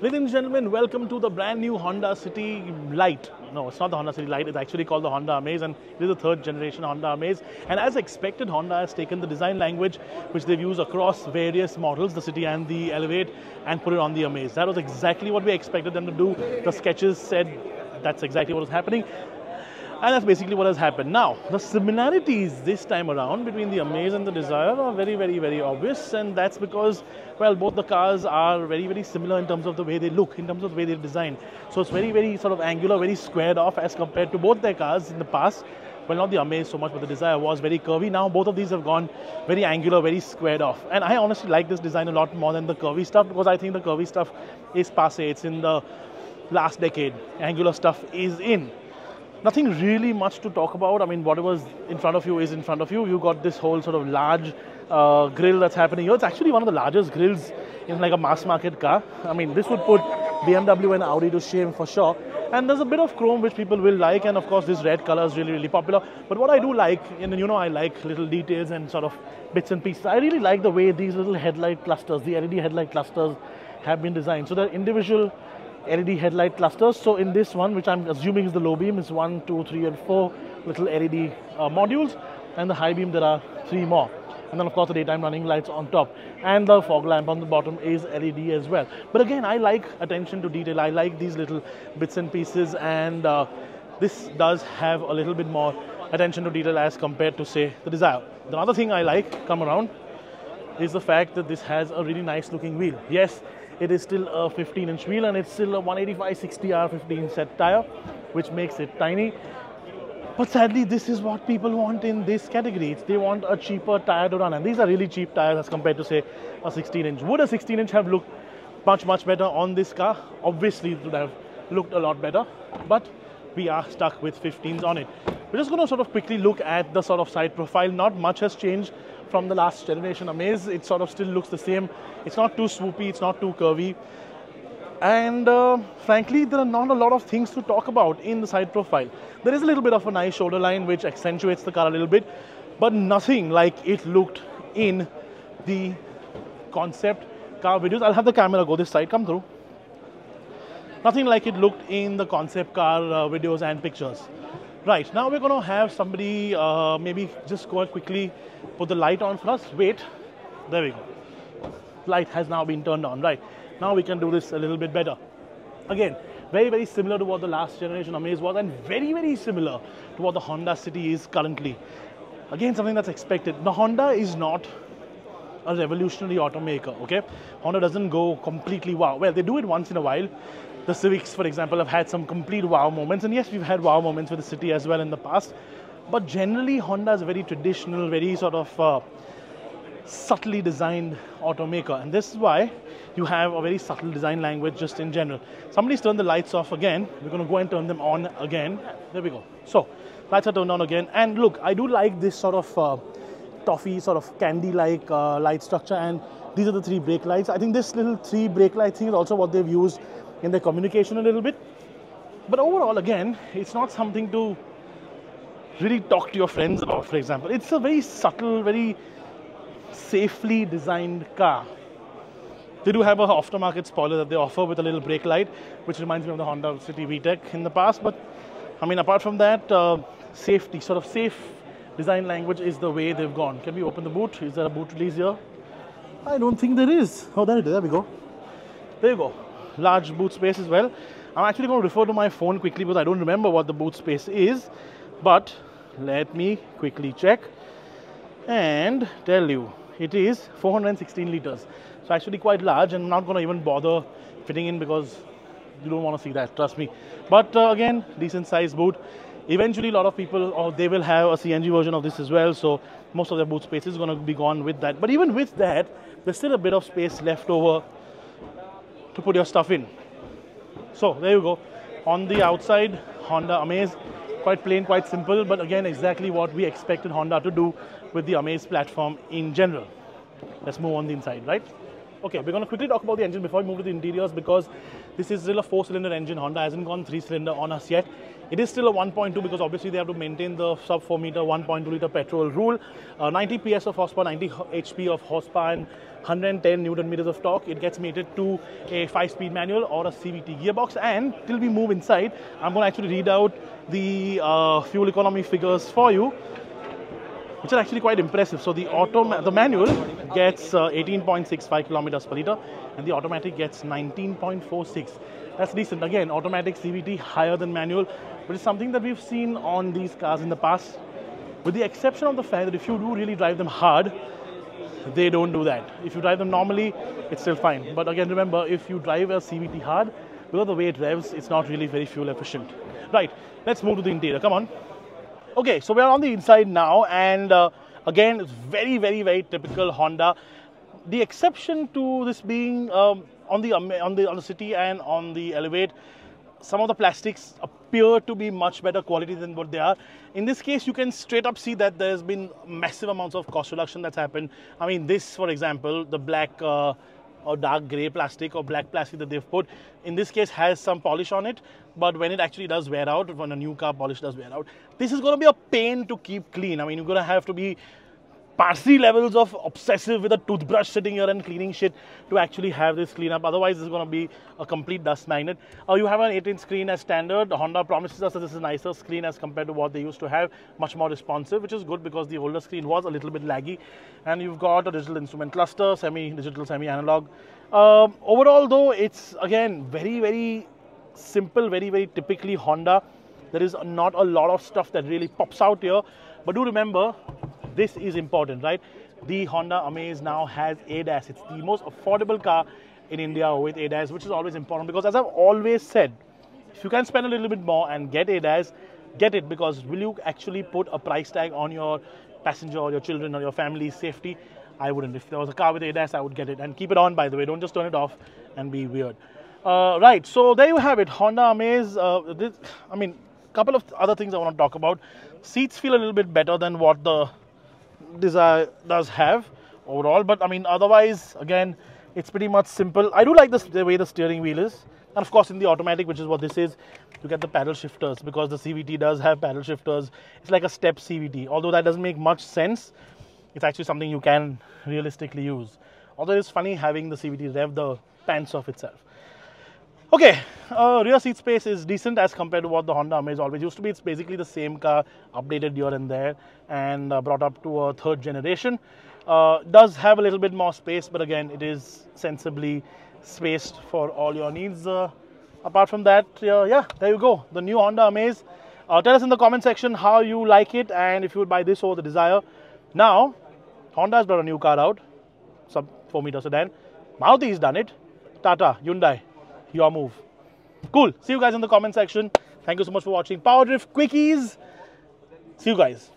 Ladies and gentlemen, welcome to the brand new Honda City Lite. No, it's not the Honda City Lite, it's actually called the Honda Amaze, and it is the third generation Honda Amaze. And as expected, Honda has taken the design language which they've used across various models, the City and the Elevate, and put it on the Amaze. That was exactly what we expected them to do. The sketches said that's exactly what was happening. And that's basically what has happened. Now, the similarities this time around between the Amaze and the Desire are very obvious, and that's because, well, both the cars are very similar in terms of the way they look, in terms of the way they're designed. So it's very sort of angular, very squared off as compared to both their cars in the past. Well, not the Amaze so much, but the Desire was very curvy. Now both of these have gone very angular, very squared off. And I honestly like this design a lot more than the curvy stuff, because I think the curvy stuff is passé. It's in the last decade. Angular stuff is in. Nothing really much to talk about. I mean, whatever's in front of you is in front of you. You got this whole sort of large grille that's happening here. It's actually one of the largest grills in like a mass market car. I mean, this would put BMW and Audi to shame for sure. And there's a bit of chrome which people will like, and of course this red color is really popular. But what I do like, and you know I like little details and sort of bits and pieces, I really like the way these little headlight clusters, the LED headlight clusters, have been designed. So they're individual LED headlight clusters. So in this one, which I'm assuming is the low beam, is 1, 2, 3 and 4 little LED modules, and the high beam there are 3 more. And then of course the daytime running lights on top, and the fog lamp on the bottom is LED as well. But again, I like attention to detail. I like these little bits and pieces, and this does have a little bit more attention to detail as compared to, say, the Desire. The other thing I like come around is the fact that this has a really nice looking wheel. Yes, it is still a 15-inch wheel, and it's still a 185/60R 15 set tire, which makes it tiny. But sadly, this is what people want in this category. They want a cheaper tire to run, and these are really cheap tires as compared to, say, a 16-inch. Would a 16-inch have looked much better on this car? Obviously, it would have looked a lot better, but we are stuck with 15s on it. We're just going to sort of quickly look at the sort of side profile. Not much has changed from the last generation Amaze. It sort of still looks the same. It's not too swoopy, it's not too curvy. And frankly, there are not a lot of things to talk about in the side profile. There is a little bit of a nice shoulder line which accentuates the car a little bit, but nothing like it looked in the concept car videos. I'll have the camera go this side, come through. Nothing like it looked in the concept car videos and pictures. Right, now we're going to have somebody maybe just go and quickly put the light on for us. Wait, there we go. Light has now been turned on. Right, now we can do this a little bit better. Again, very similar to what the last generation Amaze was, and very similar to what the Honda City is currently. Again, something that's expected. The Honda is not a revolutionary automaker, okay? Honda doesn't go completely wow. Well, they do it once in a while. The Civics, for example, have had some complete wow moments, and yes, we've had wow moments with the City as well in the past. But generally, Honda is a very traditional, very sort of subtly designed automaker, and this is why you have a very subtle design language just in general. Somebody's turned the lights off again. We're going to go and turn them on again. There we go. So, lights are turned on again, and look, I do like this sort of toffee, sort of candy-like light structure, and these are the 3 brake lights. I think this little 3 brake light thing is also what they've used in their communication a little bit. But overall, again, it's not something to really talk to your friends about, for example. It's a very subtle, very safely designed car. They do have an aftermarket spoiler that they offer with a little brake light, which reminds me of the Honda City VTEC in the past. But I mean, apart from that, safety, sort of safe design language is the way they've gone. Can we open the boot? Is there a boot release here? I don't think there is. Oh, there it is. There we go. There you go. Large boot space as well. I'm actually going to refer to my phone quickly because I don't remember what the boot space is, but let me quickly check and tell you. It is 416 liters. So actually quite large, and I'm not going to even bother fitting in because you don't want to see that, trust me. But again, decent size boot. Eventually a lot of people, they will have a CNG version of this as well, so most of their boot space is going to be gone with that. But even with that, there's still a bit of space left over to put your stuff in. So there you go. On the outside, Honda Amaze, quite plain, quite simple, but again exactly what we expected Honda to do with the Amaze platform in general. Let's move on the inside, right? Okay, we're going to quickly talk about the engine before we move to the interiors, because this is still a 4-cylinder engine. Honda hasn't gone 3-cylinder on us yet. It is still a 1.2 because obviously they have to maintain the sub 4 meter 1.2 liter petrol rule. 90 PS of horsepower, 90 HP of horsepower, and 110 Newton meters of torque. It gets mated to a 5-speed manual or a CVT gearbox. And till we move inside, I'm going to actually read out the fuel economy figures for you, which are actually quite impressive. So the manual gets 18.65 kilometers per liter, and the automatic gets 19.46. That's decent. Again, automatic CVT higher than manual, which is something that we've seen on these cars in the past, with the exception of the fact that if you do really drive them hard, they don't do that. If you drive them normally, it's still fine. But again, remember, if you drive a CVT hard, because of the way it revs, it's not really very fuel efficient. Right, let's move to the interior. Come on. Okay, so we are on the inside now, and again, it's very, very, very typical Honda. The exception to this being on the City and on the Elevate, some of the plastics appear to be much better quality than what they are. In this case, you can straight up see that there's been massive amounts of cost reduction that's happened. I mean, this, for example, the black or dark grey plastic or black plastic that they've put, in this case has some polish on it, but when it actually does wear out, when a new car polish does wear out, this is going to be a pain to keep clean. I mean, you're going to have to be parsley levels of obsessive with a toothbrush sitting here and cleaning shit to actually have this clean up. Otherwise, this is going to be a complete dust magnet. You have an 8-inch screen as standard. Honda promises us that this is a nicer screen as compared to what they used to have, much more responsive, which is good because the older screen was a little bit laggy. And you've got a digital instrument cluster, semi-digital, semi-analog. Overall, though, it's again very, very simple, very, very typically Honda. There is not a lot of stuff that really pops out here, but do remember, this is important, right? The Honda Amaze now has ADAS. It's the most affordable car in India with ADAS, which is always important because, as I've always said, if you can spend a little bit more and get ADAS, get it, because will you actually put a price tag on your passenger or your children or your family's safety? I wouldn't. If there was a car with ADAS, I would get it. And keep it on, by the way. Don't just turn it off and be weird. Right, so there you have it. Honda Amaze. Couple of other things I want to talk about. Seats feel a little bit better than what the Desire does have overall, but I mean, otherwise, again, it's pretty much simple. I do like the way the steering wheel is, and of course in the automatic, which is what this is, you get the paddle shifters because the CVT does have paddle shifters. It's like a step CVT, although that doesn't make much sense. It's actually something you can realistically use, although it's funny having the CVT rev the pants off itself. Okay, rear seat space is decent as compared to what the Honda Amaze always used to be. It's basically the same car, updated here and there, and brought up to a 3rd generation. Does have a little bit more space, but again, it is sensibly spaced for all your needs. Apart from that, yeah, there you go, the new Honda Amaze. Tell us in the comment section how you like it and if you would buy this over the Desire. Now, Honda has brought a new car out, sub 4 meter sedan. Maruti's done it. Tata, Hyundai. Your move. Cool. See you guys in the comment section. Thank you so much for watching PowerDrift QuickEase. See you guys.